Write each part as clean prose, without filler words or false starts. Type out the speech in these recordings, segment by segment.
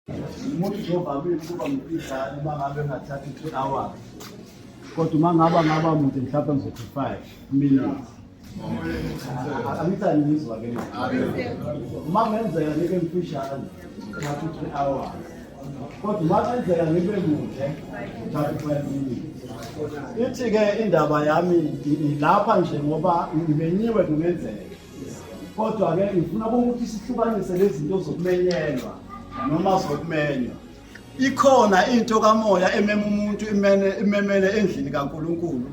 Umuntu uzovamile ukuba mfishane uma ngabe engathathi 2 hours. Kodwa uma ngaba mude mhlawumbe ngizothi 5 minutes. Angithani ngizwa ke lokho. Uma ngenzeka ngibe mfishane ngithatha 3 hours. Kodwa uma ngenzeka ngibe mude ngithatha 5 minutes. Ithi ke indaba yami lapha nje ngoba ngibenyiwe kungenzeka. Kodwa ke ngifuna ukuthi sihlukanise lezi zinto zokumenyelwa noma zokumenywa. Ikhona into kamoya emema umuntu imemele endlini kaNkuluNkulu.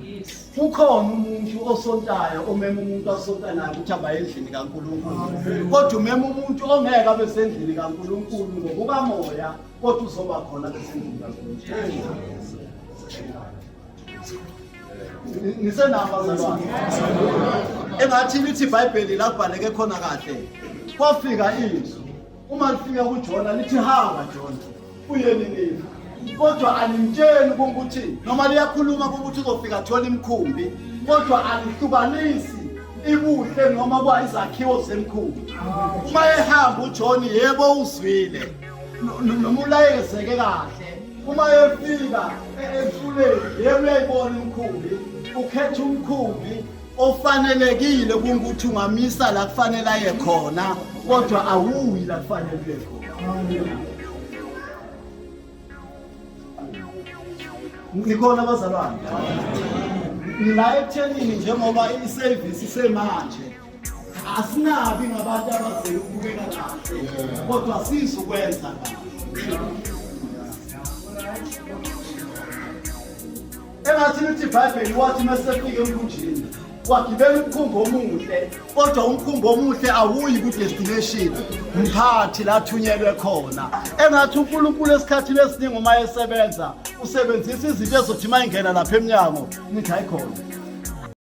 Kukhona umuntu osontayo omema umuntu asontanayo ukuthi abaye endlini kaNkuluNkulu. Kodwa umema umuntu ongeke abe sendlini kaNkuluNkulu ngokukamoya kodwa uzoba khona besendlini kaNkuluNkulu. Nisenamba zalwane. Engathi lithi iBhayibheli labhaleke khona kahle. Kwafika izwi. Uma lifika kuJona lithi hamba Jona. Uye Ninive. Kodwa alimtsheni ukuthi noma liyakhuluma ukuthi uzofika thola imkhumbi, kodwa alihlukanisi ibuhle noma kwa izakhiwo zemkhumbi. Uma ehamba uJona yebo uzwile. Noma ulayezeke kahle. Uma efika emfuleni yebo uyayibona imkhumbi. Ukhetha umkhumbi ofanelekile ukuthi ungamisa la kufanele aye khona kodwa awuyi la kufanele uye khona. Ngikhona abazalwane. Ngila ekuthenini njengoba iservice isemanje asinabi ngabantu abazele ukubukeka kahle kodwa sizokwenza kahle. Engathi lithi iBhayibheli wathi masefike emkhunjini wagibela umkhumbi omuhle kodwa umkhumbi omuhle awuyi ku destination mphathi la thunyelwe khona. Engathi uNkulunkulu esikhathini esiningi uma esebenza usebenzisa izinto ezothi mayingena lapha eminyango nithi ayikhona